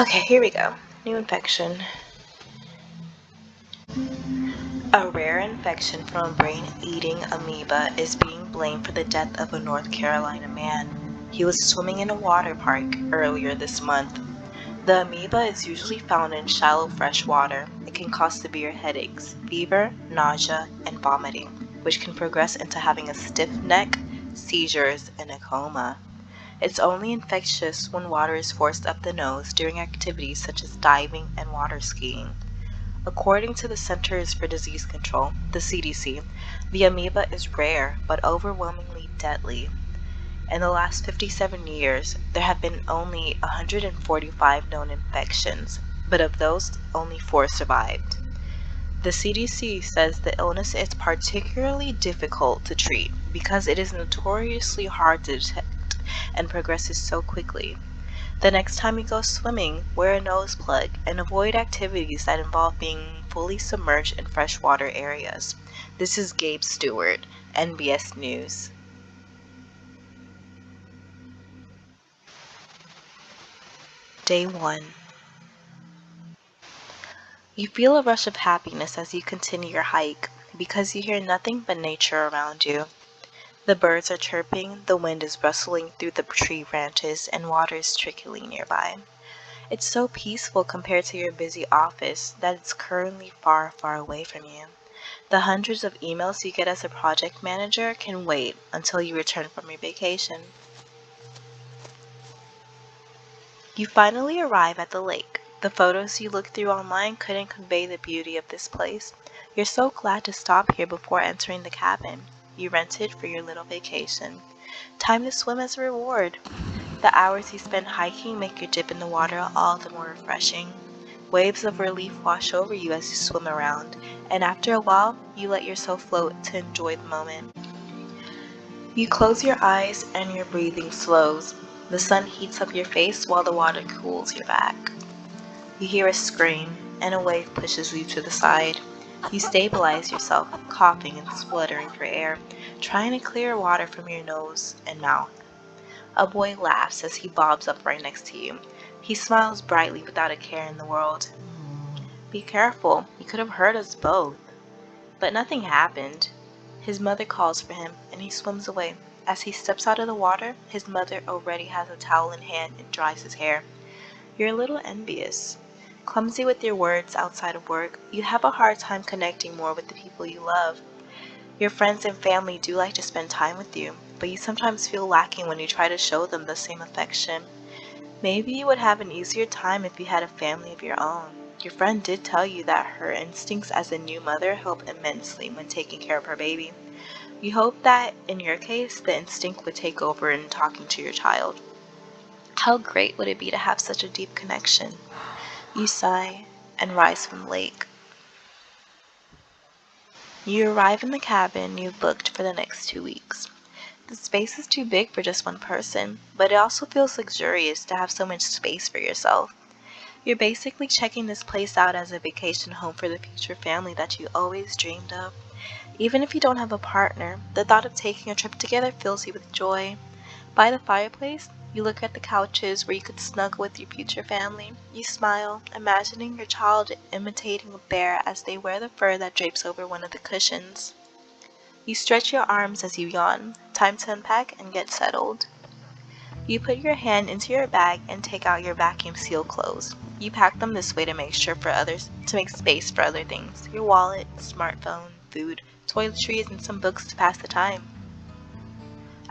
Okay, here we go. New infection. A rare infection from a brain-eating amoeba is being blamed for the death of a North Carolina man. He was swimming in a water park earlier this month. The amoeba is usually found in shallow fresh water. It can cause severe headaches, fever, nausea, and vomiting, which can progress into having a stiff neck, seizures, and a coma. It's only infectious when water is forced up the nose during activities such as diving and water skiing. According to the Centers for Disease Control, the CDC, the amoeba is rare but overwhelmingly deadly. In the last 57 years, there have been only 145 known infections, but of those, only 4 survived. The CDC says the illness is particularly difficult to treat because it is notoriously hard to detect and progresses so quickly. The next time you go swimming, wear a nose plug and avoid activities that involve being fully submerged in freshwater areas. This is Gabe Stewart, NBS News. Day 1. You feel a rush of happiness as you continue your hike because you hear nothing but nature around you. The birds are chirping, the wind is rustling through the tree branches, and water is trickling nearby. It's so peaceful compared to your busy office that it's currently far, far away from you. The hundreds of emails you get as a project manager can wait until you return from your vacation. You finally arrive at the lake. The photos you looked through online couldn't convey the beauty of this place. You're so glad to stop here before entering the cabin you rented for your little vacation. Time to swim as a reward. The hours you spend hiking make your dip in the water all the more refreshing. Waves of relief wash over you as you swim around, and after a while, you let yourself float to enjoy the moment. You close your eyes and your breathing slows. The sun heats up your face while the water cools your back. You hear a scream, and a wave pushes you to the side. You stabilize yourself, coughing and spluttering for air, trying to clear water from your nose and mouth. A boy laughs as he bobs up right next to you. He smiles brightly without a care in the world. Be careful, he could have hurt us both. But nothing happened. His mother calls for him, and he swims away. As he steps out of the water, his mother already has a towel in hand and dries his hair. You're a little envious. Clumsy with your words outside of work, you have a hard time connecting more with the people you love. Your friends and family do like to spend time with you, but you sometimes feel lacking when you try to show them the same affection. Maybe you would have an easier time if you had a family of your own. Your friend did tell you that her instincts as a new mother help immensely when taking care of her baby. You hope that, in your case, the instinct would take over in talking to your child. How great would it be to have such a deep connection? You sigh and rise from the lake. You arrive in the cabin you've booked for the next 2 weeks. The space is too big for just one person, but it also feels luxurious to have so much space for yourself. You're basically checking this place out as a vacation home for the future family that you always dreamed of. Even if you don't have a partner, the thought of taking a trip together fills you with joy. By the fireplace, you look at the couches where you could snuggle with your future family. You smile, imagining your child imitating a bear as they wear the fur that drapes over one of the cushions. You stretch your arms as you yawn. Time to unpack and get settled. You put your hand into your bag and take out your vacuum seal clothes. You pack them this way to make space for other things. Your wallet, smartphone, food, toiletries, and some books to pass the time.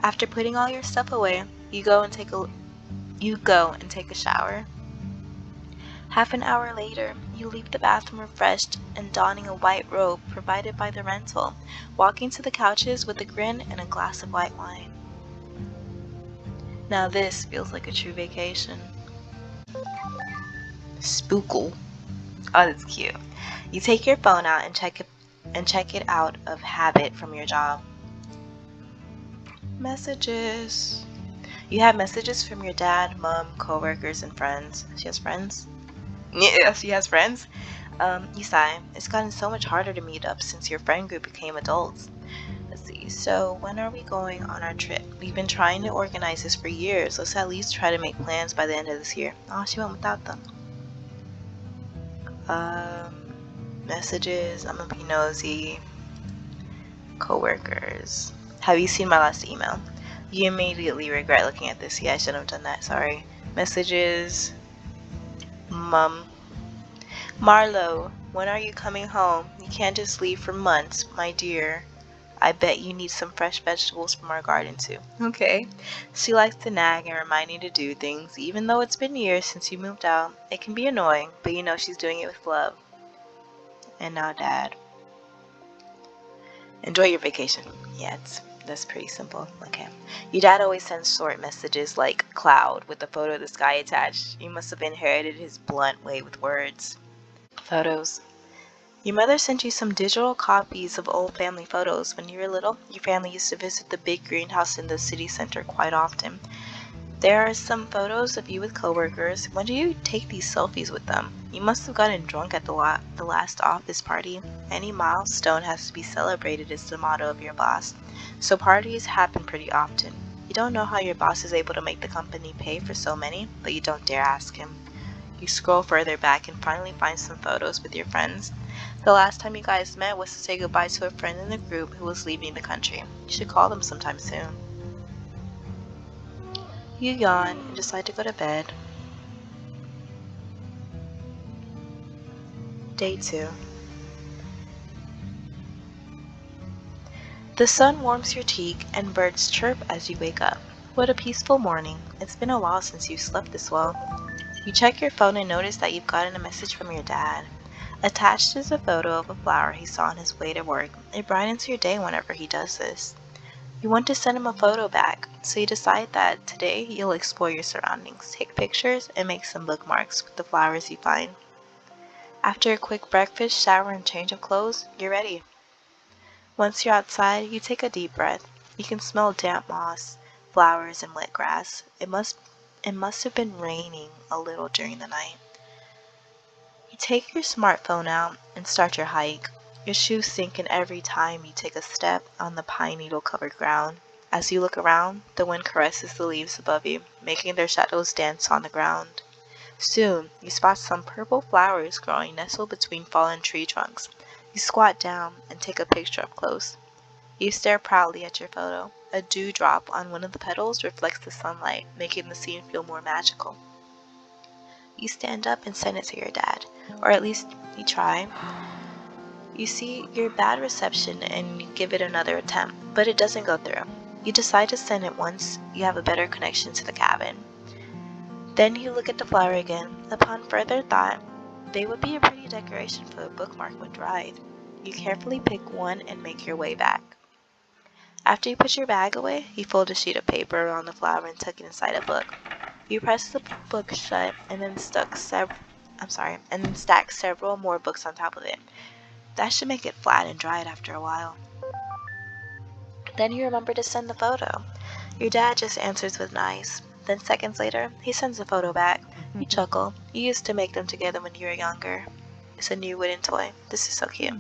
After putting all your stuff away, you go and take a shower. Half an hour later, you leave the bathroom refreshed and donning a white robe provided by the rental, walking to the couches with a grin and a glass of white wine. Now this feels like a true vacation. Spookle. Oh, that's cute. You take your phone out and check it out of habit from your job. Messages. You have messages from your dad, mom, coworkers, and friends. She has friends? Yeah, she has friends. You sigh. It's gotten so much harder to meet up since your friend group became adults. Let's see. So, when are we going on our trip? We've been trying to organize this for years. Let's at least try to make plans by the end of this year. Oh, she went without them. Messages. I'm gonna be nosy. Coworkers. Have you seen my last email? You immediately regret looking at this. Yeah, I shouldn't have done that. Sorry. Messages. Mum. Marlo, when are you coming home? You can't just leave for months, my dear. I bet you need some fresh vegetables from our garden too. Okay. She likes to nag and remind you to do things, even though it's been years since you moved out. It can be annoying, but you know she's doing it with love. And now, Dad. Enjoy your vacation. Yeah, that's pretty simple. Okay. Your dad always sends short messages like cloud with a photo of the sky attached. You must have inherited his blunt way with words. Photos. Your mother sent you some digital copies of old family photos. When you were little, your family used to visit the big greenhouse in the city center quite often. There are some photos of you with coworkers. When do you take these selfies with them? You must have gotten drunk at the last office party. Any milestone has to be celebrated is the motto of your boss. So parties happen pretty often. You don't know how your boss is able to make the company pay for so many, but you don't dare ask him. You scroll further back and finally find some photos with your friends. The last time you guys met was to say goodbye to a friend in the group who was leaving the country. You should call them sometime soon. You yawn and decide to go to bed. Day 2. The sun warms your cheek and birds chirp as you wake up. What a peaceful morning. It's been a while since you've slept this well. You check your phone and notice that you've gotten a message from your dad. Attached is a photo of a flower he saw on his way to work. It brightens your day whenever he does this. You want to send him a photo back, so you decide that today you'll explore your surroundings, take pictures, and make some bookmarks with the flowers you find. After a quick breakfast, shower, and change of clothes, you're ready. Once you're outside, you take a deep breath. You can smell damp moss, flowers, and wet grass. It must have been raining a little during the night. You take your smartphone out and start your hike. Your shoes sink in every time you take a step on the pine needle covered ground. As you look around, the wind caresses the leaves above you, making their shadows dance on the ground. Soon, you spot some purple flowers growing nestled between fallen tree trunks. You squat down and take a picture up close. You stare proudly at your photo. A dewdrop on one of the petals reflects the sunlight, making the scene feel more magical. You stand up and send it to your dad, or at least you try. You see your bad reception and you give it another attempt, but it doesn't go through. You decide to send it once you have a better connection to the cabin. Then you look at the flower again. Upon further thought, they would be a pretty decoration for a bookmark when dried. You carefully pick one and make your way back. After you put your bag away, you fold a sheet of paper around the flower and tuck it inside a book. You press the book shut and then stack several more books on top of it. That should make it flat and dry it after a while. Then you remember to send the photo. Your dad just answers with nice. Then seconds later, he sends the photo back. You chuckle. You used to make them together when you were younger. It's a new wooden toy. This is so cute.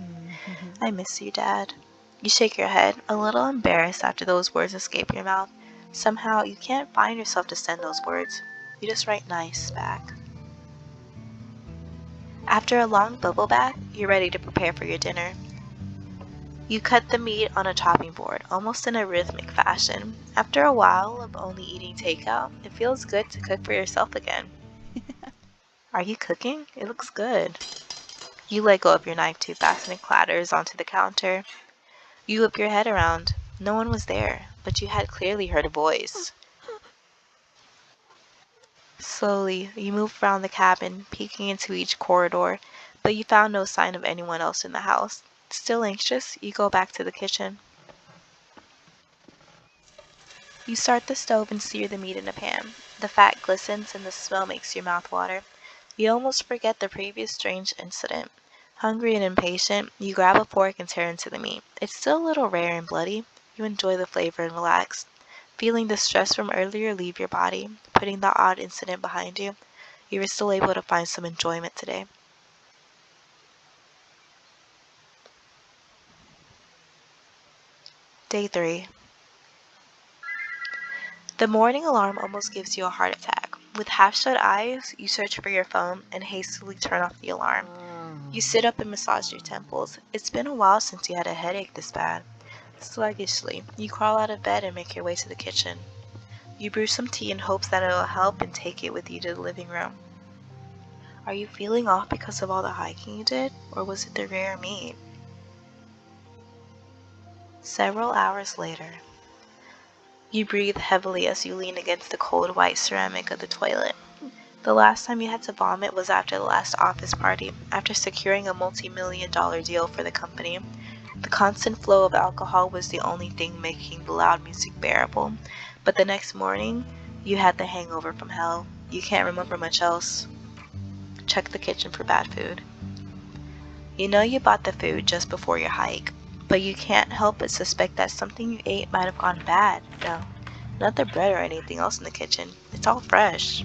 I miss you, Dad. You shake your head, a little embarrassed after those words escape your mouth. Somehow, you can't find yourself to send those words. You just write nice back. After a long bubble bath, you're ready to prepare for your dinner. You cut the meat on a chopping board, almost in a rhythmic fashion. After a while of only eating takeout, it feels good to cook for yourself again. Are you cooking? It looks good. You let go of your knife too fast and it clatters onto the counter. You whip your head around. No one was there, but you had clearly heard a voice. Slowly, you move around the cabin, peeking into each corridor, but you found no sign of anyone else in the house. Still anxious, you go back to the kitchen. You start the stove and sear the meat in a pan. The fat glistens and the smell makes your mouth water. You almost forget the previous strange incident. Hungry and impatient, you grab a fork and tear into the meat. It's still a little rare and bloody. You enjoy the flavor and relax. Feeling the stress from earlier leave your body, putting the odd incident behind you, you were still able to find some enjoyment today. Day 3. The morning alarm almost gives you a heart attack. With half-shut eyes, you search for your phone and hastily turn off the alarm. You sit up and massage your temples. It's been a while since you had a headache this bad. Sluggishly, you crawl out of bed and make your way to the kitchen. You brew some tea in hopes that it'll help and take it with you to the living room. Are you feeling off because of all the hiking you did, or was it the rare meat? Several hours later, you breathe heavily as you lean against the cold white ceramic of the toilet. The last time you had to vomit was after the last office party, after securing a multi-million-dollar deal for the company. The constant flow of alcohol was the only thing making the loud music bearable, but the next morning, you had the hangover from hell. You can't remember much else. Check the kitchen for bad food. You know you bought the food just before your hike, but you can't help but suspect that something you ate might have gone bad. No, not the bread or anything else in the kitchen. It's all fresh.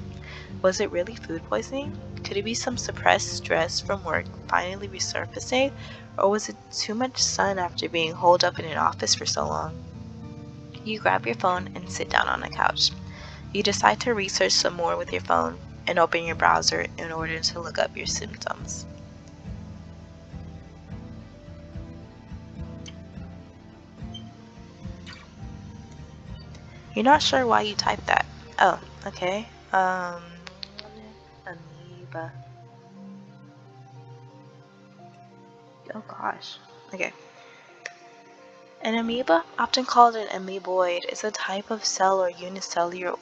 Was it really food poisoning? Could it be some suppressed stress from work finally resurfacing? Or was it too much sun after being holed up in an office for so long? You grab your phone and sit down on the couch. You decide to research some more with your phone and open your browser in order to look up your symptoms. You're not sure why you typed that. Oh, okay. Amoeba. Oh gosh. Okay. An amoeba, often called an amoeboid, is a type of cell or unicellular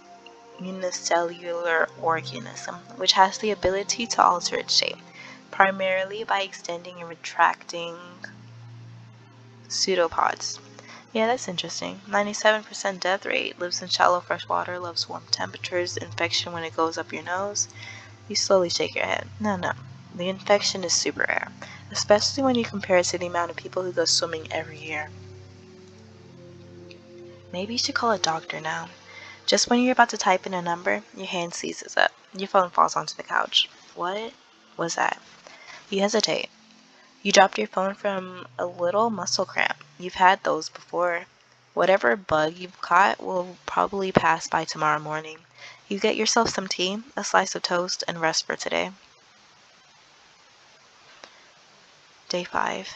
organism which has the ability to alter its shape, primarily by extending and retracting pseudopods. Yeah, that's interesting. 97% death rate, lives in shallow fresh water, loves warm temperatures, infection when it goes up your nose. You slowly shake your head. No. The infection is super rare, especially when you compare it to the amount of people who go swimming every year. Maybe you should call a doctor now. Just when you're about to type in a number, your hand seizes up. Your phone falls onto the couch. What was that? You hesitate. You dropped your phone from a little muscle cramp. You've had those before. Whatever bug you've caught will probably pass by tomorrow morning. You get yourself some tea, a slice of toast, and rest for today. Day 5.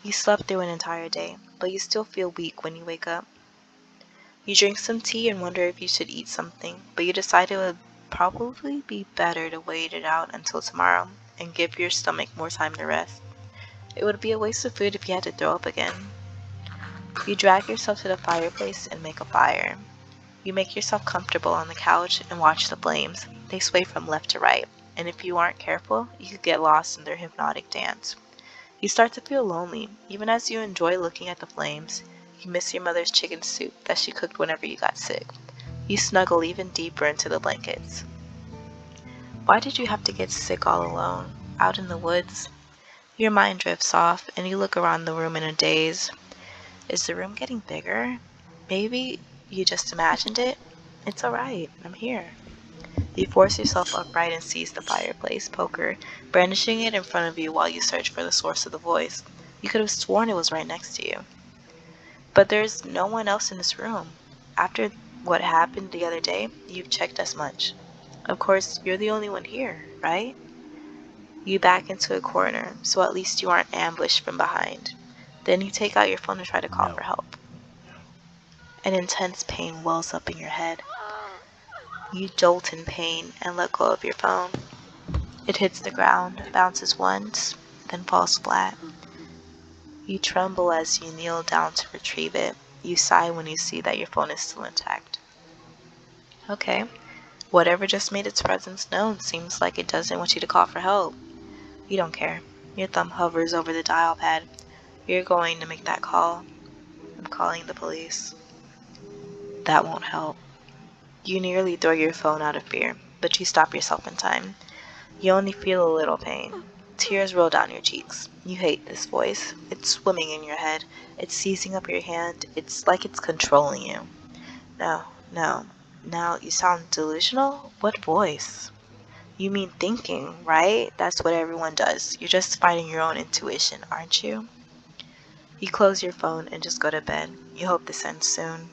You slept through an entire day, but you still feel weak when you wake up. You drink some tea and wonder if you should eat something, but you decide it would probably be better to wait it out until tomorrow and give your stomach more time to rest. It would be a waste of food if you had to throw up again. You drag yourself to the fireplace and make a fire. You make yourself comfortable on the couch and watch the flames. They sway from left to right, and if you aren't careful, you could get lost in their hypnotic dance. You start to feel lonely, even as you enjoy looking at the flames. You miss your mother's chicken soup that she cooked whenever you got sick. You snuggle even deeper into the blankets. Why did you have to get sick all alone, out in the woods? Your mind drifts off, and you look around the room in a daze. Is the room getting bigger? Maybe you just imagined it? It's alright, I'm here. You force yourself upright and seize the fireplace poker, brandishing it in front of you while you search for the source of the voice. You could have sworn it was right next to you. But there's no one else in this room. After what happened the other day, you've checked as much. Of course, you're the only one here, right? You back into a corner, so at least you aren't ambushed from behind. Then you take out your phone and try to call for help. An intense pain wells up in your head. You jolt in pain and let go of your phone. It hits the ground, bounces once, then falls flat. You tremble as you kneel down to retrieve it. You sigh when you see that your phone is still intact. Okay, whatever just made its presence known seems like it doesn't want you to call for help. You don't care. Your thumb hovers over the dial pad. You're going to make that call. I'm calling the police. That won't help. You nearly throw your phone out of fear, but you stop yourself in time. You only feel a little pain. Tears roll down your cheeks. You hate this voice. It's swimming in your head. It's seizing up your hand. It's like it's controlling you. No. Now you sound delusional? What voice? You mean thinking, right? That's what everyone does. You're just fighting your own intuition, aren't you? You close your phone and just go to bed. You hope this ends soon.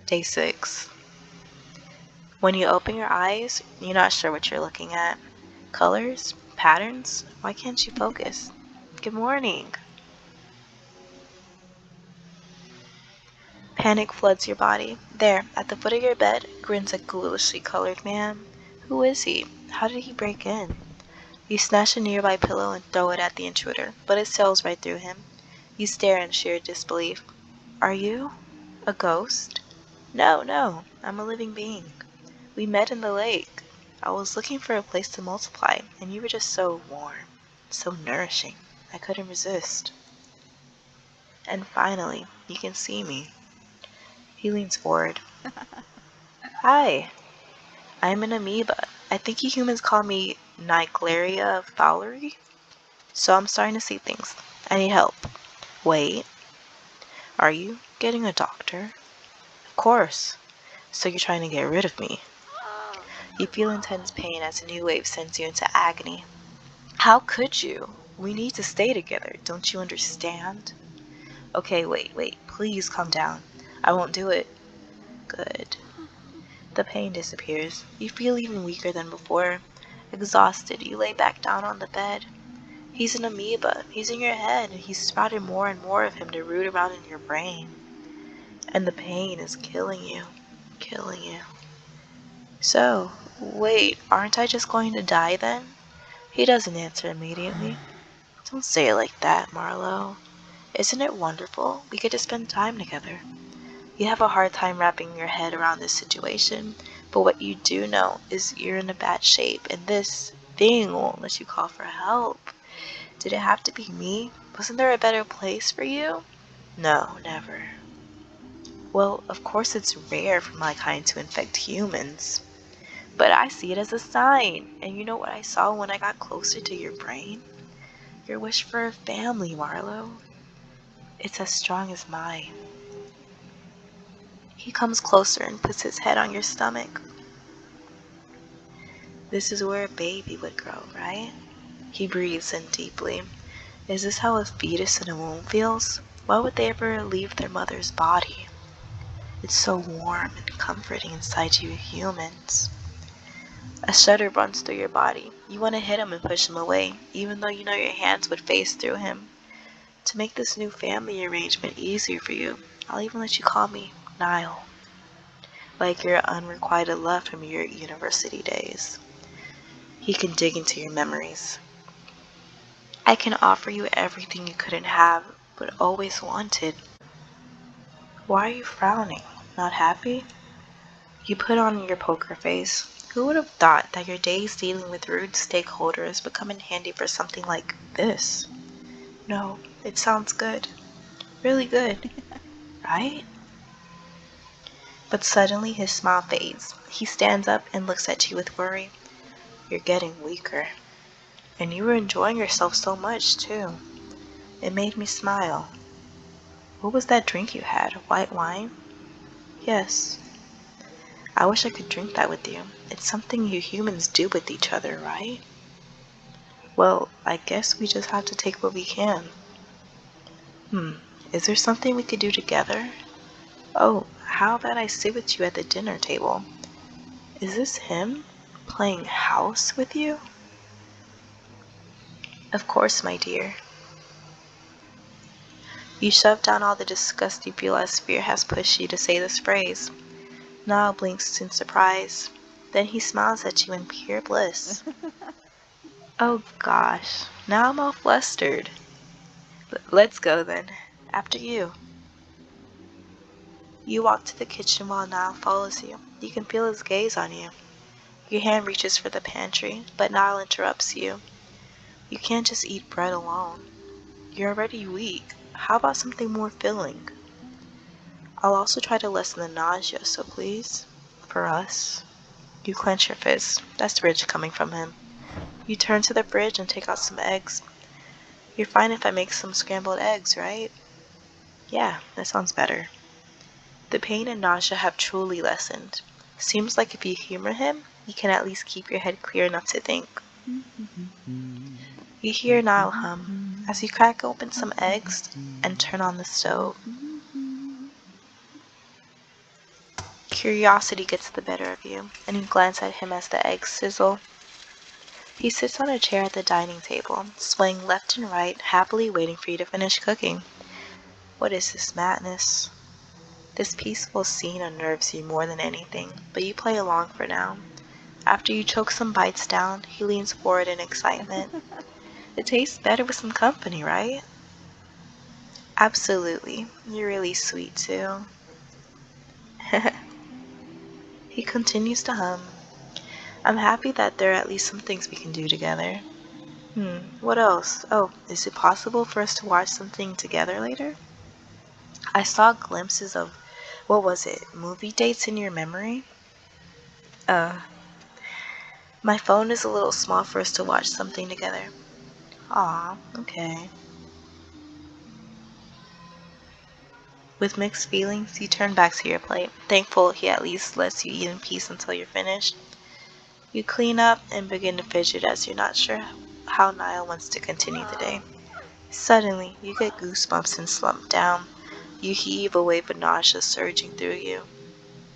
Day 6. When you open your eyes, you're not sure what you're looking at. Colors? Patterns? Why can't you focus? Good morning. Panic floods your body. There, at the foot of your bed, grins a ghoulishly colored man. Who is he? How did he break in? You snatch a nearby pillow and throw it at the intruder, but it sails right through him. You stare in sheer disbelief. Are you a ghost? No, no, I'm a living being. We met in the lake. I was looking for a place to multiply, and you were just so warm, so nourishing. I couldn't resist. And finally, you can see me. He leans forward. Hi, I'm an amoeba. I think you humans call me Niglaria fowleri. So I'm starting to see things. I need help. Wait, are you getting a doctor? Of course. So you're trying to get rid of me. You feel intense pain as a new wave sends you into agony. How could you? We need to stay together, don't you understand? Okay, wait, please calm down. I won't do it. Good. The pain disappears. You feel even weaker than before. Exhausted, you lay back down on the bed. He's an amoeba. He's in your head, and he's sprouted more and more of him to root around in your brain. And the pain is killing you. Killing you. So, wait, aren't I just going to die then? He doesn't answer immediately. Don't say it like that, Marlowe. Isn't it wonderful? We get to spend time together. You have a hard time wrapping your head around this situation, but what you do know is you're in a bad shape, and this thing won't let you call for help. Did it have to be me? Wasn't there a better place for you? No, never. Well, of course it's rare for my kind to infect humans. But I see it as a sign. And you know what I saw when I got closer to your brain? Your wish for a family, Marlowe. It's as strong as mine. He comes closer and puts his head on your stomach. This is where a baby would grow, right? He breathes in deeply. Is this how a fetus in a womb feels? Why would they ever leave their mother's body? It's so warm and comforting inside you humans. A shudder runs through your body. You want to hit him and push him away, even though you know your hands would phase through him. To make this new family arrangement easier for you, I'll even let you call me Niall. Like your unrequited love from your university days. He can dig into your memories. I can offer you everything you couldn't have, but always wanted. Why are you frowning? Not happy? You put on your poker face. Who would have thought that your days dealing with rude stakeholders would come in handy for something like this? No, it sounds good. Really good, right? But suddenly his smile fades. He stands up and looks at you with worry. You're getting weaker. And you were enjoying yourself so much, too. It made me smile. What was that drink you had? White wine? Yes. I wish I could drink that with you. It's something you humans do with each other, right? Well, I guess we just have to take what we can. Hmm, is there something we could do together? Oh, how about I sit with you at the dinner table? Is this him? Playing house with you? Of course, my dear. You shove down all the disgust you feel as fear has pushed you to say this phrase. Niall blinks in surprise. Then he smiles at you in pure bliss. Oh gosh, now I'm all flustered. Let's go then. After you. You walk to the kitchen while Niall follows you. You can feel his gaze on you. Your hand reaches for the pantry, but Niall interrupts you. You can't just eat bread alone. You're already weak. How about something more filling? I'll also try to lessen the nausea, so please. For us. You clench your fist. That's rich coming from him. You turn to the fridge and take out some eggs. You're fine if I make some scrambled eggs, right? Yeah, that sounds better. The pain and nausea have truly lessened. Seems like if you humor him, you can at least keep your head clear enough to think. You hear Niall hum as you crack open some eggs and turn on the stove. Curiosity gets the better of you, and you glance at him as the eggs sizzle. He sits on a chair at the dining table, swaying left and right, happily waiting for you to finish cooking. What is this madness? This peaceful scene unnerves you more than anything, but you play along for now. After you choke some bites down, he leans forward in excitement. It tastes better with some company, right? Absolutely. You're really sweet, too. He continues to hum. I'm happy that there are at least some things we can do together. What else? Oh, is it possible for us to watch something together later? I saw glimpses of, what was it, movie dates in your memory? Uh, my phone is a little small for us to watch something together. Aw, okay. With mixed feelings, you turn back to your plate, thankful he at least lets you eat in peace until you're finished. You clean up and begin to fidget as you're not sure how Niall wants to continue the day. Suddenly, you get goosebumps and slump down. You heave a wave of nausea surging through you.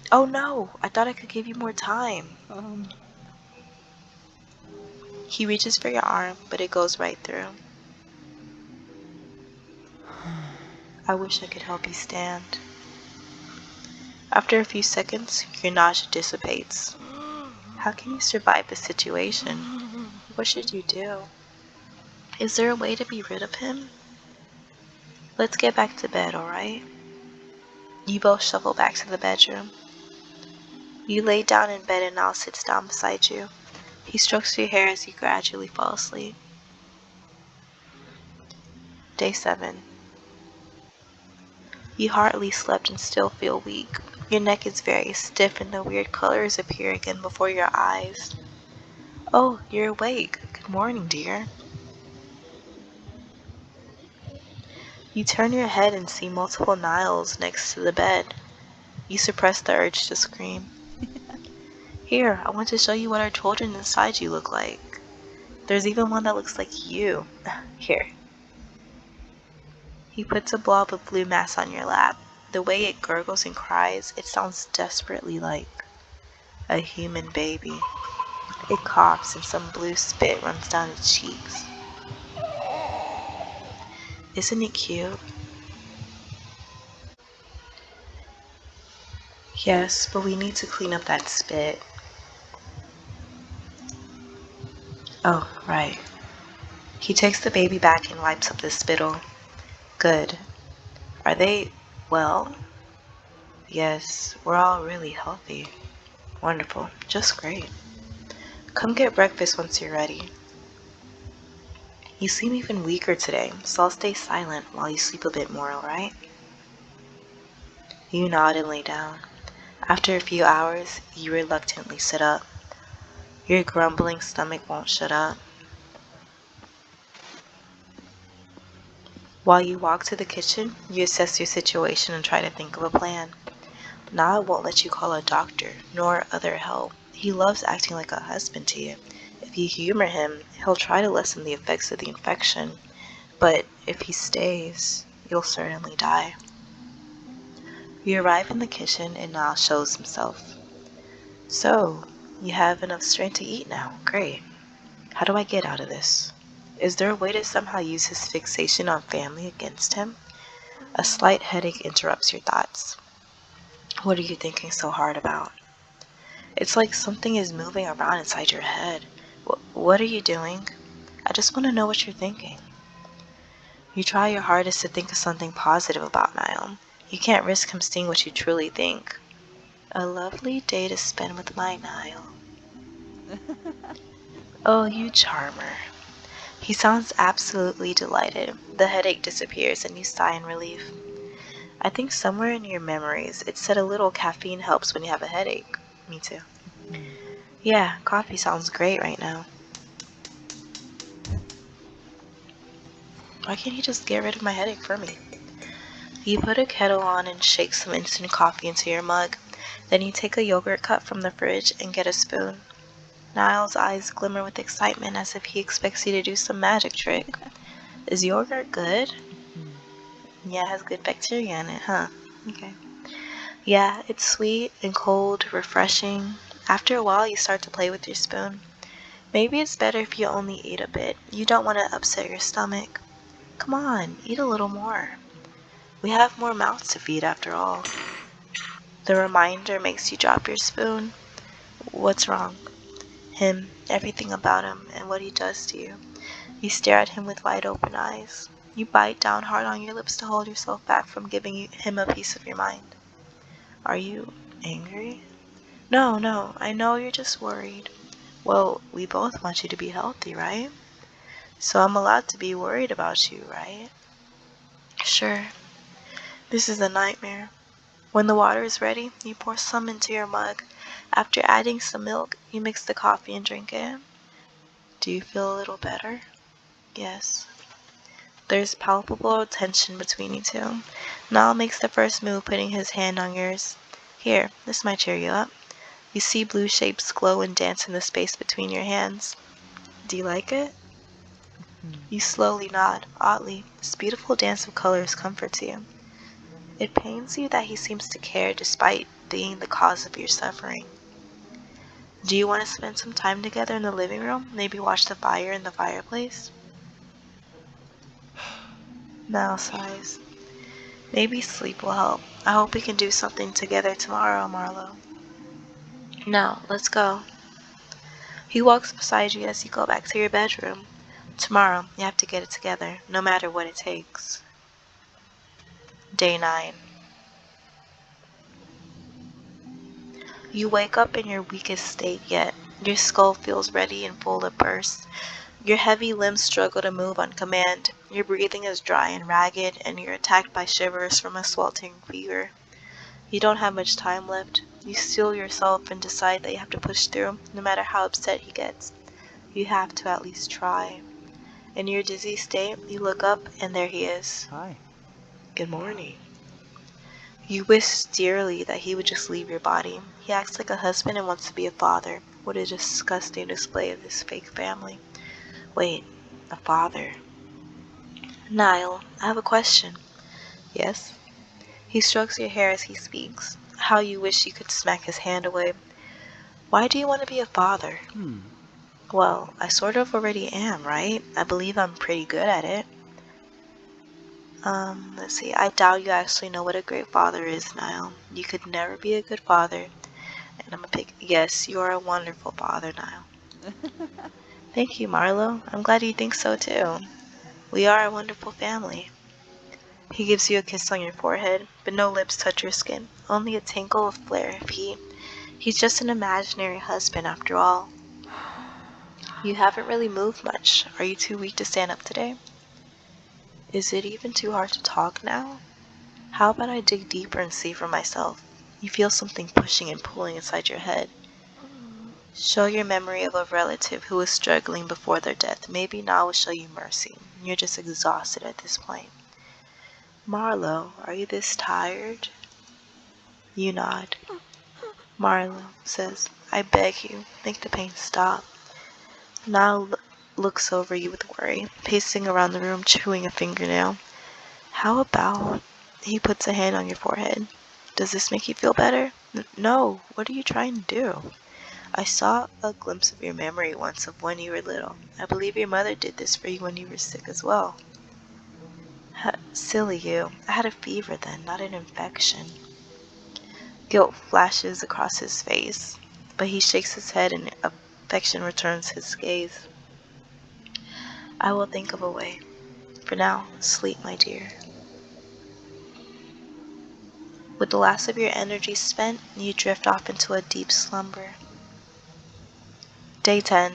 Oh no, I thought I could give you more time. He reaches for your arm, but it goes right through. I wish I could help you stand. After a few seconds, your nausea dissipates. How can you survive the situation? What should you do? Is there a way to be rid of him? Let's get back to bed, alright? You both shuffle back to the bedroom. You lay down in bed and Al sits down beside you. He strokes your hair as you gradually fall asleep. Day 7. You hardly slept and still feel weak. Your neck is very stiff and the weird colors appear again before your eyes. Oh, you're awake. Good morning, dear. You turn your head and see multiple Niles next to the bed. You suppress the urge to scream. Here, I want to show you what our children inside you look like. There's even one that looks like you. Here. He puts a blob of blue mass on your lap. The way it gurgles and cries, it sounds desperately like a human baby. It coughs and some blue spit runs down its cheeks. Isn't it cute? Yes, but we need to clean up that spit. Oh, right. He takes the baby back and wipes up the spittle. Good. Are they well? Yes, we're all really healthy. Wonderful. Just great. Come get breakfast once you're ready. You seem even weaker today, so I'll stay silent while you sleep a bit more, alright? You nod and lay down. After a few hours, you reluctantly sit up. Your grumbling stomach won't shut up. While you walk to the kitchen, you assess your situation and try to think of a plan. Niall won't let you call a doctor, nor other help. He loves acting like a husband to you. If you humor him, he'll try to lessen the effects of the infection. But if he stays, you'll certainly die. You arrive in the kitchen and Niall shows himself. So, you have enough strength to eat now. Great. How do I get out of this? Is there a way to somehow use his fixation on family against him? A slight headache interrupts your thoughts. What are you thinking so hard about? It's like something is moving around inside your head. What are you doing? I just want to know what you're thinking. You try your hardest to think of something positive about Niall. You can't risk him seeing what you truly think. A lovely day to spend with my Niall. Oh, you charmer. He sounds absolutely delighted. The headache disappears and you sigh in relief. I think somewhere in your memories it said a little caffeine helps when you have a headache. Me too. Yeah, coffee sounds great right now. Why can't you just get rid of my headache for me? You put a kettle on and shake some instant coffee into your mug. Then you take a yogurt cup from the fridge and get a spoon. Niall's eyes glimmer with excitement as if he expects you to do some magic trick. Is yogurt good? Yeah, it has good bacteria in it, huh? Okay. Yeah, it's sweet and cold, refreshing. After a while, you start to play with your spoon. Maybe it's better if you only eat a bit. You don't want to upset your stomach. Come on, eat a little more. We have more mouths to feed after all. The reminder makes you drop your spoon. What's wrong? Him, everything about him, and what he does to you. You stare at him with wide open eyes. You bite down hard on your lips to hold yourself back from giving him a piece of your mind. Are you angry? No, no, I know you're just worried. Well, we both want you to be healthy, right? So I'm allowed to be worried about you, right? Sure. This is a nightmare. When the water is ready, you pour some into your mug. After adding some milk, you mix the coffee and drink it. Do you feel a little better? Yes. There's palpable tension between you two. Niall makes the first move, putting his hand on yours. Here, this might cheer you up. You see blue shapes glow and dance in the space between your hands. Do you like it? You slowly nod. Oddly, this beautiful dance of colors comforts you. It pains you that he seems to care despite being the cause of your suffering. Do you want to spend some time together in the living room? Maybe watch the fire in the fireplace? Niall sighs. Maybe sleep will help. I hope we can do something together tomorrow, Marlo. Now, let's go. He walks beside you as you go back to your bedroom. Tomorrow, you have to get it together, no matter what it takes. Day 9. You wake up in your weakest state yet. Your skull feels ready and full of bursts. Your heavy limbs struggle to move on command. Your breathing is dry and ragged, and you're attacked by shivers from a sweltering fever. You don't have much time left. You steel yourself and decide that you have to push through, no matter how upset he gets. You have to at least try. In your dizzy state, you look up, and there he is. Hi. Good morning. You wish dearly that he would just leave your body. He acts like a husband and wants to be a father. What a disgusting display of this fake family. Wait, a father. Niall, I have a question. Yes? He strokes your hair as he speaks. How you wish you could smack his hand away. Why do you want to be a father? Well, I sort of already am, right? I believe I'm pretty good at it. Let's see. I doubt you actually know what a great father is, Niall. You could never be a good father. And I'm gonna pick, yes, you are a wonderful father, Niall. Thank you, Marlo. I'm glad you think so too. We are a wonderful family. He gives you a kiss on your forehead, but no lips touch your skin. Only a tinkle of flare of heat. He's just an imaginary husband after all. You haven't really moved much. Are you too weak to stand up today? Is it even too hard to talk now? How about I dig deeper and see for myself? You feel something pushing and pulling inside your head. Show your memory of a relative who was struggling before their death. Maybe now will show you mercy. You're just exhausted at this point. Marlo, are you this tired? You nod. Marlo says, I beg you, make the pain stop. Now looks over you with worry, pacing around the room, chewing a fingernail. How about... He puts a hand on your forehead. Does this make you feel better? No, what are you trying to do? I saw a glimpse of your memory once of when you were little. I believe your mother did this for you when you were sick as well. Silly you. I had a fever then, not an infection. Guilt flashes across his face, but he shakes his head and affection returns his gaze. I will think of a way. For now, sleep, my dear. With the last of your energy spent, you drift off into a deep slumber. Day 10.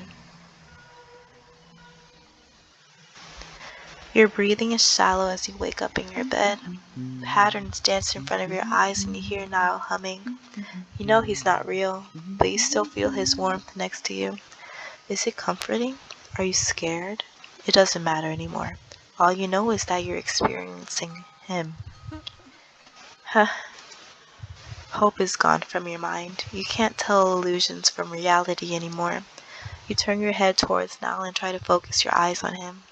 Your breathing is shallow as you wake up in your bed. Patterns dance in front of your eyes and you hear Niall humming. You know he's not real, but you still feel his warmth next to you. Is it comforting? Are you scared? It doesn't matter anymore. All you know is that you're experiencing him. Hope is gone from your mind. You can't tell illusions from reality anymore. You turn your head towards Niall and try to focus your eyes on him.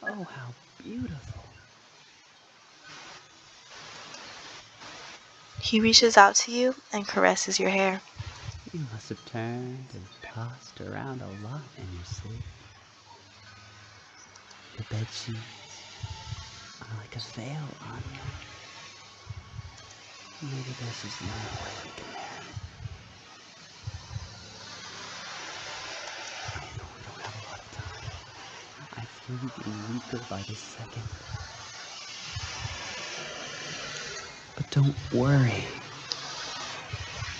Oh, how beautiful. He reaches out to you and caresses your hair. You must have turned and tossed around a lot in your sleep. The bed sheets are like a veil on you. Maybe this is the only way we can marry. I know we don't have a lot of time. I feel you getting weaker by the second. But don't worry.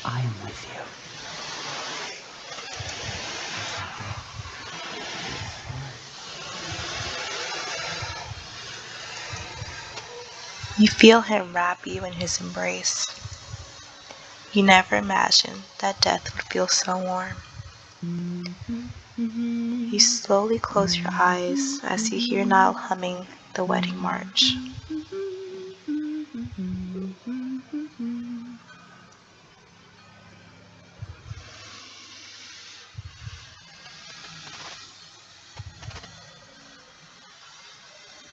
I am with you. You feel him wrap you in his embrace. You never imagined that death would feel so warm. You slowly close your eyes as you hear Niall humming the wedding march.